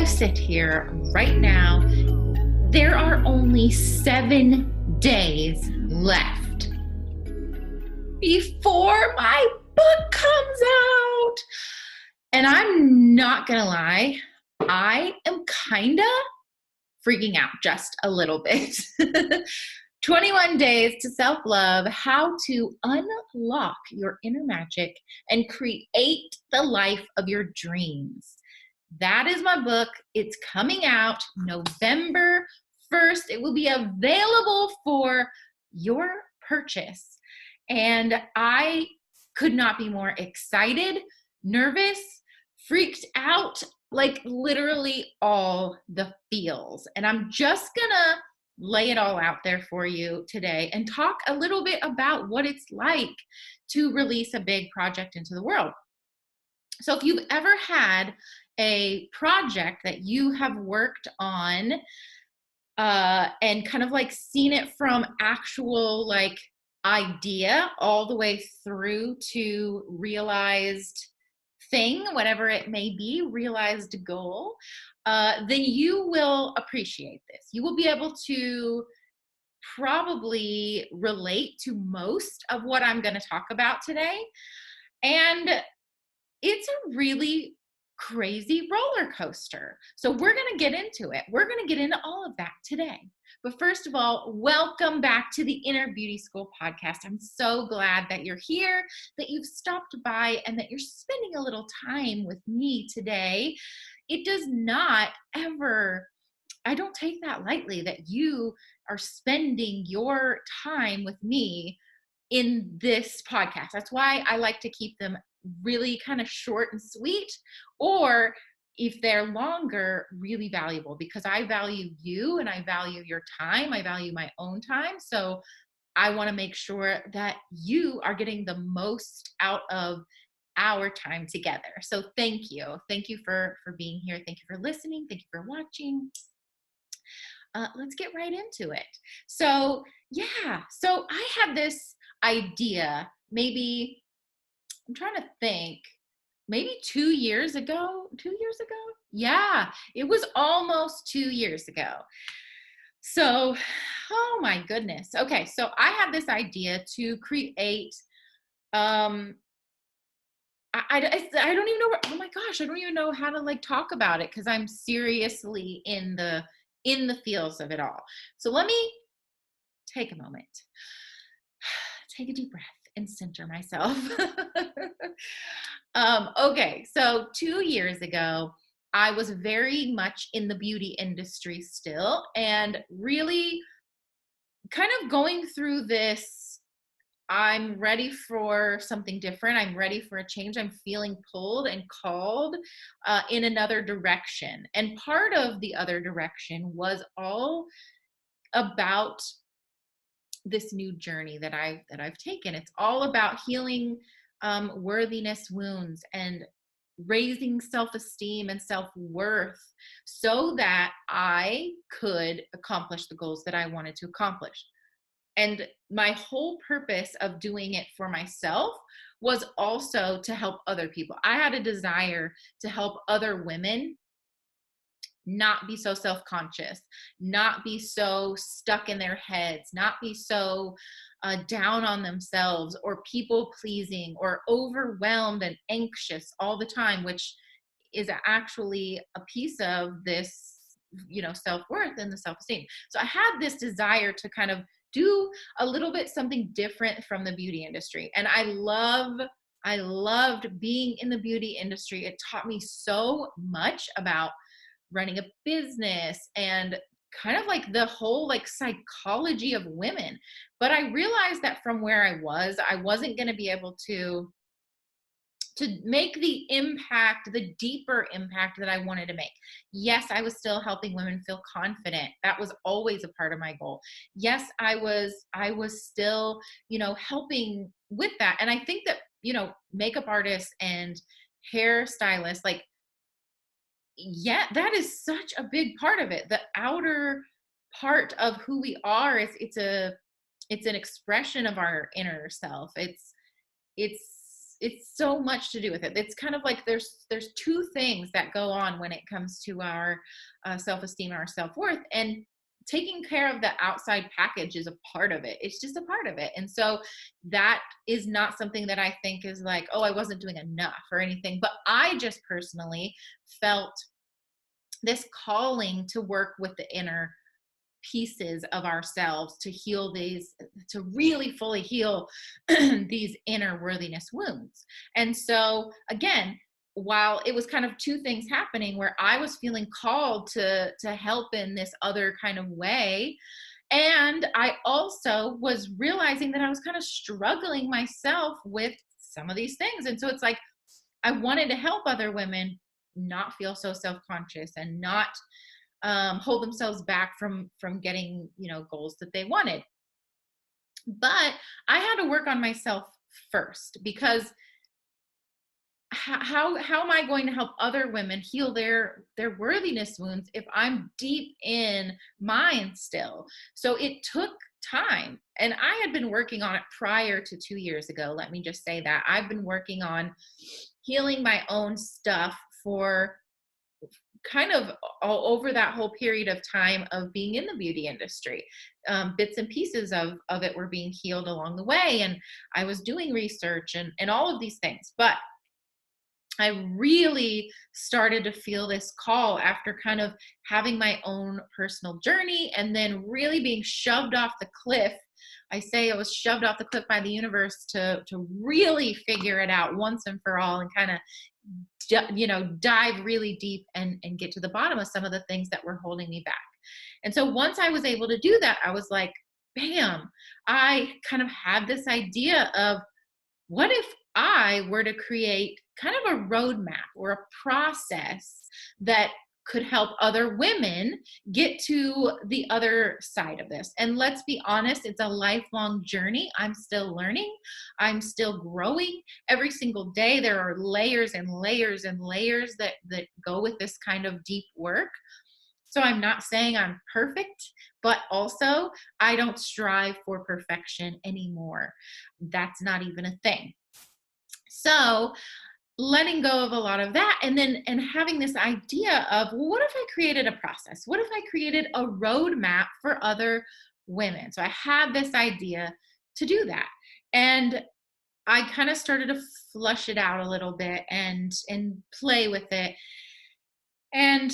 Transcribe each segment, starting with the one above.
sit here right now, there are only 7 days left before my book comes out. And I'm not gonna lie, I am kinda freaking out just a little bit. 21 days to self-love, how to unlock your inner magic and create the life of your dreams. That is my book. It's coming out November 1st. It will be available for your purchase. And I could not be more excited, nervous, freaked out, like literally all the feels. And I'm just gonna lay it all out there for you today and talk a little bit about what it's like to release a big project into the world. So if you've ever had a project that you have worked on and kind of like seen it from actual like idea all the way through to realized thing, whatever it may be, realized goal, then you will appreciate this. You will be able to probably relate to most of what I'm going to talk about today. And it's a really crazy roller coaster. So we're going to get into it. We're going to get into all of that today. But first of all, welcome back to the Inner Beauty School podcast. I'm so glad that you're here, that you've stopped by, and that you're spending a little time with me today. It does not ever, I don't take that lightly that you are spending your time with me in this podcast. That's why I like to keep them really kind of short and sweet, or if they're longer, really valuable, because I value you and I value your time. I value my own time. So I want to make sure that you are getting the most out of our time together. So thank you. Thank you for being here. Thank you for listening. Thank you for watching. Let's get right into it. So I had this idea, maybe, I'm trying to think, maybe 2 years ago. 2 years ago? Yeah, it was almost 2 years ago. So, oh my goodness. Okay, so I have this idea to create, I don't even know, oh my gosh, I don't even know how to like talk about it because I'm seriously in the feels of it all. So let me take a moment, take a deep breath and center myself. Okay, so 2 years ago, I was very much in the beauty industry still, and really kind of going through this, I'm ready for something different. I'm ready for a change. I'm feeling pulled and called in another direction. And part of the other direction was all about this new journey that I've taken. It's all about healing worthiness wounds and raising self-esteem and self-worth so that I could accomplish the goals that I wanted to accomplish. And my whole purpose of doing it for myself was also to help other people. I had a desire to help other women not be so self-conscious, not be so stuck in their heads, not be so down on themselves or people pleasing or overwhelmed and anxious all the time, which is actually a piece of this, self-worth and the self-esteem. So I had this desire to kind of do a little bit something different from the beauty industry. And I loved being in the beauty industry. It taught me so much about running a business and kind of like the whole like psychology of women. But I realized that from where I wasn't going to be able to make the impact, the deeper impact that I wanted to make. Yes, I was still helping women feel confident. That was always a part of my goal. Yes, I was still, helping with that. And I think that, makeup artists and hairstylists, like, yeah, that is such a big part of it. The outer part of who we are is it's an expression of our inner self. It's it's so much to do with it. It's kind of like there's two things that go on when it comes to our self-esteem, our self-worth, and taking care of the outside package is a part of it. It's just a part of it. And so that is not something that I think is like, oh, I wasn't doing enough or anything, but I just personally felt this calling to work with the inner pieces of ourselves to heal these, to really fully heal these inner worthiness wounds. And so again, while it was kind of two things happening where I was feeling called to help in this other kind of way, and I also was realizing that I was kind of struggling myself with some of these things. And so it's like I wanted to help other women not feel so self-conscious and not hold themselves back from getting, you know, goals that they wanted. But I had to work on myself first, because how am I going to help other women heal their worthiness wounds if I'm deep in mine still? So it took time, and I had been working on it prior to 2 years ago. Let me just say that I've been working on healing my own stuff for kind of all over that whole period of time of being in the beauty industry. Bits and pieces of it were being healed along the way, and I was doing research and all of these things. But I really started to feel this call after kind of having my own personal journey and then really being shoved off the cliff. I say I was shoved off the cliff by the universe to really figure it out once and for all, and kind of, you know, dive really deep and get to the bottom of some of the things that were holding me back. And so once I was able to do that, I was like, bam, I kind of had this idea of, what if I were to create kind of a roadmap or a process that could help other women get to the other side of this? And let's be honest, it's a lifelong journey. I'm still learning. I'm still growing. Every single day, there are layers and layers and layers that go with this kind of deep work. So I'm not saying I'm perfect, but also I don't strive for perfection anymore. That's not even a thing. So letting go of a lot of that, and then and having this idea of, well, what if I created a process? What if I created a roadmap for other women? So I had this idea to do that. And I kind of started to flush it out a little bit and play with it. And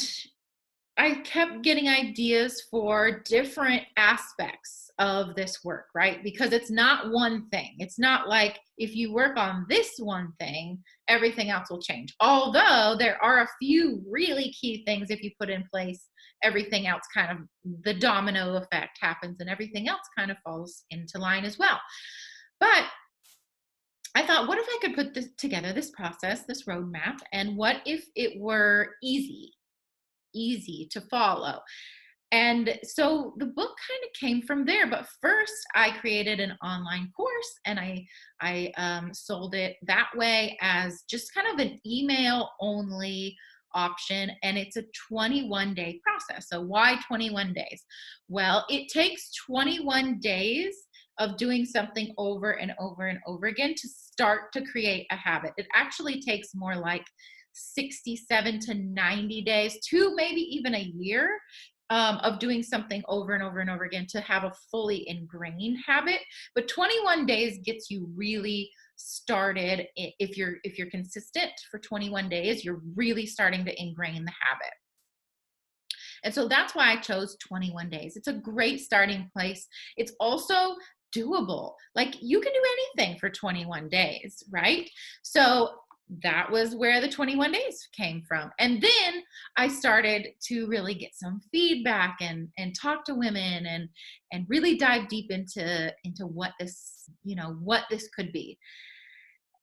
I kept getting ideas for different aspects of this work, right? Because it's not one thing. It's not like if you work on this one thing, everything else will change. Although there are a few really key things, if you put in place, everything else kind of, the domino effect happens and everything else kind of falls into line as well. But I thought, what if I could put this together, this process, this roadmap, and what if it were easy to follow? And so the book kind of came from there. But first, I created an online course, and I sold it that way as just kind of an email only option. And it's a 21-day process. So why 21 days? Well, it takes 21 days of doing something over and over and over again to start to create a habit. It actually takes more like 67 to 90 days to maybe even a year of doing something over and over and over again to have a fully ingrained habit. But 21 days gets you really started. If you're consistent for 21 days, you're really starting to ingrain the habit. And so that's why I chose 21 days. It's a great starting place. It's also doable. Like, you can do anything for 21 days, right? So that was where the 21 days came from. And then I started to really get some feedback and talk to women and really dive deep into what this, you know, what this could be.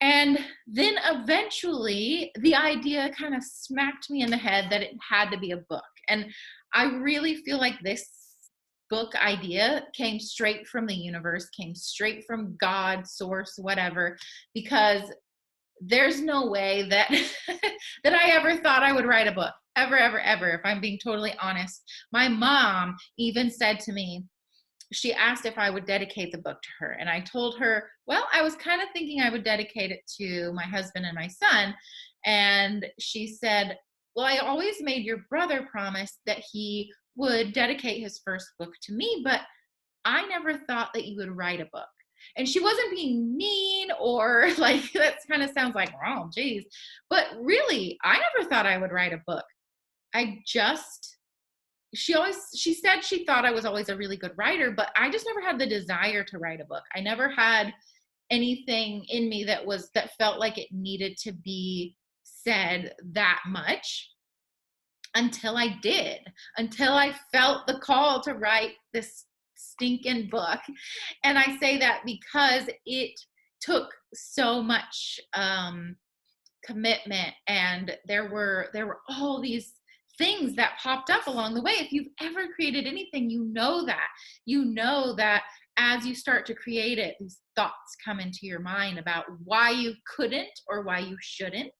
And then eventually the idea kind of smacked me in the head that it had to be a book. And I really feel like this book idea came straight from the universe, came straight from God, source, whatever, because there's no way that that I ever thought I would write a book. Ever, ever, ever, if I'm being totally honest. My mom even said to me, she asked if I would dedicate the book to her. And I told her, well, I was kind of thinking I would dedicate it to my husband and my son. And she said, well, I always made your brother promise that he would dedicate his first book to me, but I never thought that you would write a book. And she wasn't being mean or like, that kind of sounds like, oh, geez. But really, I never thought I would write a book. I just, she said she thought I was always a really good writer, but I just never had the desire to write a book. I never had anything in me that felt like it needed to be said that much until I did, until I felt the call to write this stinking book. And I say that because it took so much commitment, and there were all these things that popped up along the way. If you've ever created anything, you know that as you start to create it, these thoughts come into your mind about why you couldn't or why you shouldn't.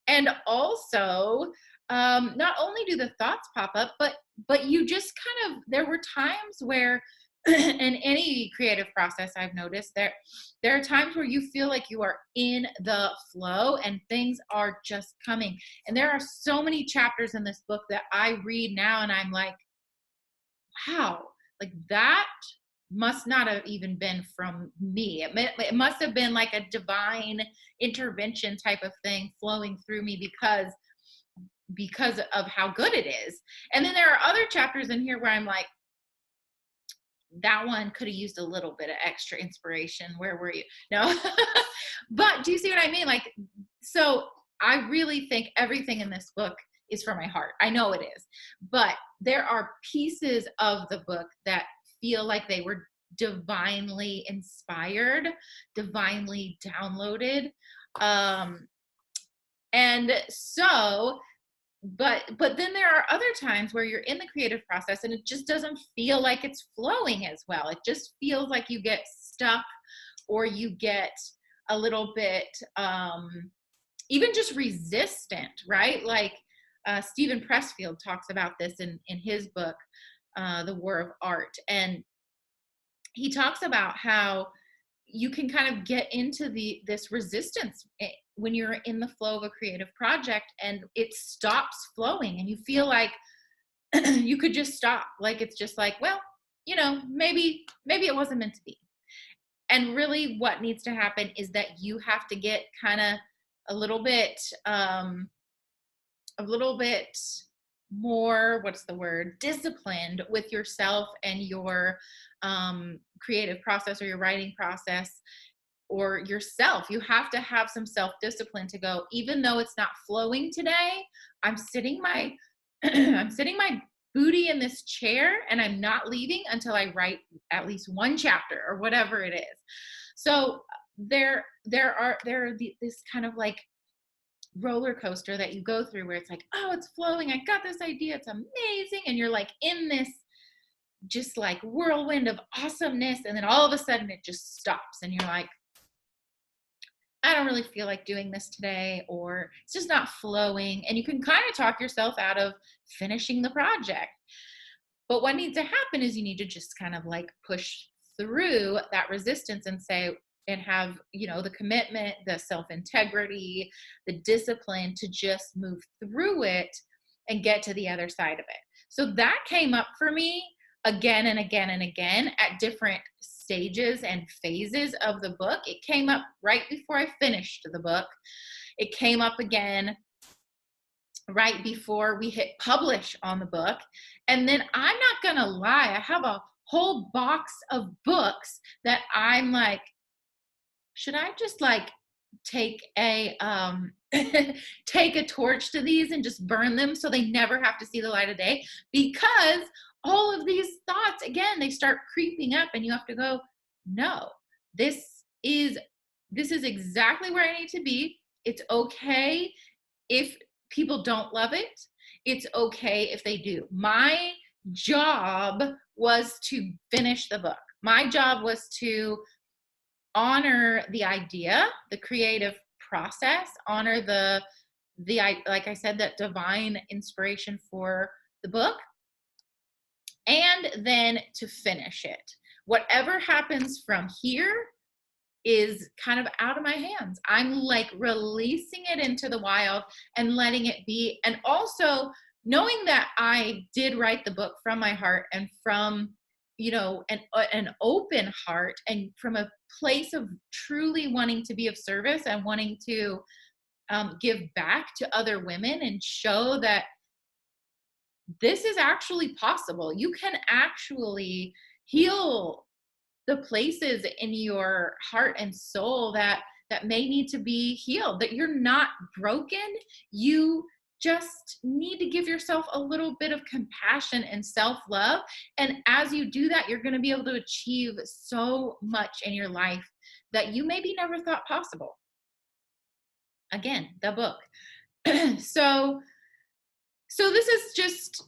And also, not only do the thoughts pop up, but you just kind of, there were times where in any creative process, I've noticed there are times where you feel like you are in the flow and things are just coming. And there are so many chapters in this book that I read now and I'm like, wow, like that must not have even been from me. It must have been like a divine intervention type of thing flowing through me because of how good it is. And then there are other chapters in here where I'm like, that one could have used a little bit of extra inspiration. Where were you? No. But do you see what I mean? Like, so I really think everything in this book is from my heart. I know it is. But there are pieces of the book that feel like they were divinely inspired, divinely downloaded. And so, but then there are other times where you're in the creative process and it just doesn't feel like it's flowing as well. It just feels like you get stuck, or you get a little bit even just resistant, right? Like Stephen Pressfield talks about this in his book, The War of Art. And he talks about how you can kind of get into this resistance when you're in the flow of a creative project and it stops flowing and you feel like you could just stop. Like, it's just like, well, maybe it wasn't meant to be. And really what needs to happen is that you have to get kind of a little bit more, what's the word, disciplined with yourself and your creative process or your writing process or yourself. You have to have some self-discipline to go, even though it's not flowing today, I'm sitting my I'm sitting my booty in this chair and I'm not leaving until I write at least one chapter or whatever it is. So there are this kind of like roller coaster that you go through where it's like, oh, it's flowing, I got this idea, it's amazing, and you're like in this just like whirlwind of awesomeness, and then all of a sudden it just stops and you're like, I don't really feel like doing this today, or it's just not flowing, and you can kind of talk yourself out of finishing the project. But what needs to happen is you need to just kind of like push through that resistance and say, and have, the commitment, the self-integrity, the discipline to just move through it and get to the other side of it. So that came up for me again and again and again at different stages and phases of the book. It came up right before I finished the book. It came up again right before we hit publish on the book. And then I'm not gonna lie, I have a whole box of books that I'm like, should I just like take a take a torch to these and just burn them so they never have to see the light of day? Because all of these thoughts, again, they start creeping up and you have to go, no, this is exactly where I need to be. It's okay if people don't love it. It's okay if they do. My job was to finish the book. My job was to honor the idea, the creative process, honor the like I said, that divine inspiration for the book, and then to finish it. Whatever happens from here is kind of out of my hands. I'm like releasing it into the wild and letting it be. And also knowing that I did write the book from my heart and from, an open heart and from a place of truly wanting to be of service and wanting to give back to other women and show that this is actually possible. You can actually heal the places in your heart and soul that may need to be healed, that you're not broken. You just need to give yourself a little bit of compassion and self-love. And as you do that, you're going to be able to achieve so much in your life that you maybe never thought possible. Again, the book. so so this is just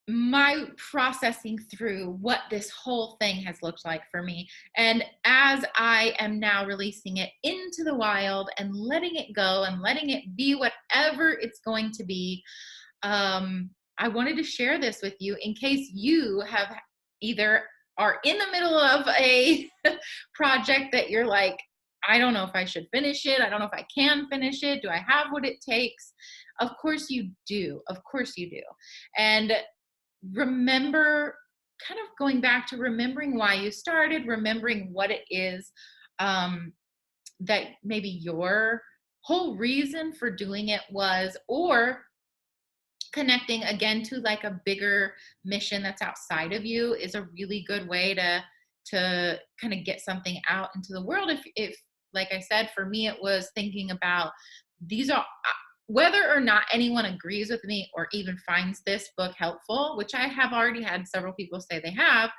my processing through what this whole thing has looked like for me. And as I am now releasing it into the wild and letting it go and letting it be whatever it's going to be, I wanted to share this with you in case you have either are in the middle of a project that you're like, I don't know if I should finish it. I don't know if I can finish it. Do I have what it takes? Of course you do. Of course you do. And remember, kind of going back to remembering why you started, remembering what it is that maybe your whole reason for doing it was, or connecting again to like a bigger mission that's outside of you is a really good way to kind of get something out into the world. If like I said, for me, it was thinking about these are whether or not anyone agrees with me or even finds this book helpful, which I have already had several people say they have.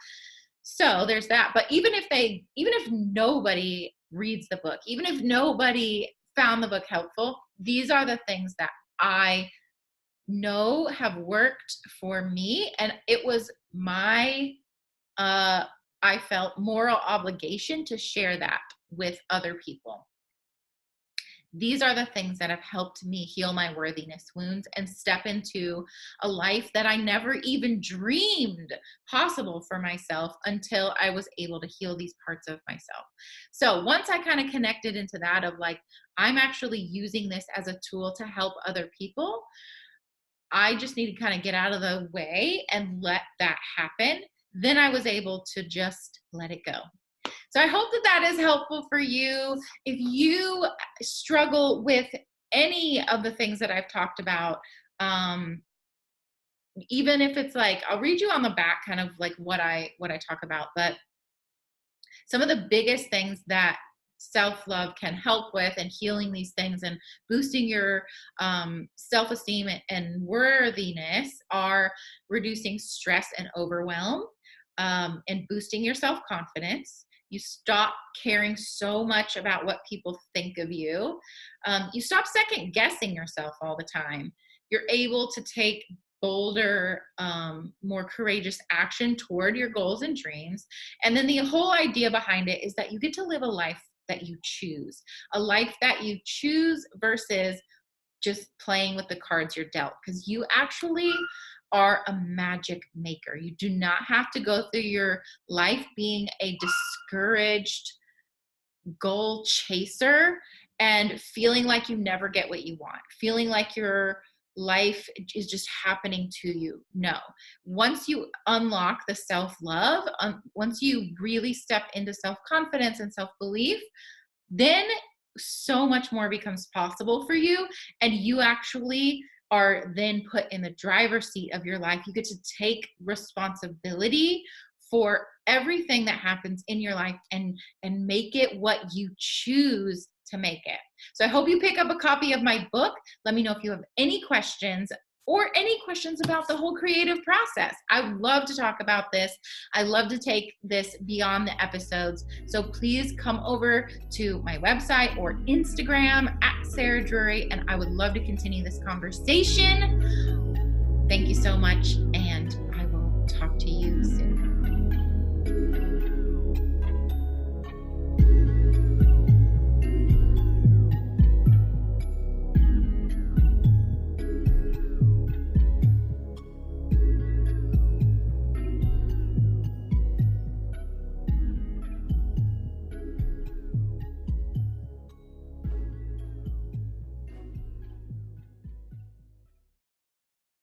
So there's that. But even if nobody reads the book, even if nobody found the book helpful, these are the things that I know have worked for me. And it was my, I felt moral obligation to share that with other people. These are the things that have helped me heal my worthiness wounds and step into a life that I never even dreamed possible for myself until I was able to heal these parts of myself. So once I kind of connected into that of like, I'm actually using this as a tool to help other people, I just need to kind of get out of the way and let that happen. Then I was able to just let it go. So I hope that that is helpful for you. If you struggle with any of the things that I've talked about, even if it's like, I'll read you on the back kind of like what I talk about, but some of the biggest things that self-love can help with and healing these things and boosting your self-esteem and worthiness are reducing stress and overwhelm, and boosting your self-confidence. You stop caring so much about what people think of you. You stop second guessing yourself all the time. You're able to take bolder, more courageous action toward your goals and dreams. And then the whole idea behind it is that you get to live a life that you choose, a life that you choose versus just playing with the cards you're dealt, because you actually are a magic maker. You do not have to go through your life being a discouraged goal chaser and feeling like you never get what you want, feeling like your life is just happening to you. No. Once you unlock the self-love, once you really step into self-confidence and self-belief, then so much more becomes possible for you. And you actually are then put in the driver's seat of your life. You get to take responsibility for everything that happens in your life and make it what you choose to make it. So I hope you pick up a copy of my book. Let me know if you have any questions or any questions about the whole creative process. I love to talk about this. I love to take this beyond the episodes. So please come over to my website or Instagram at Sarah Drury, and I would love to continue this conversation. Thank you so much, and I will talk to you soon.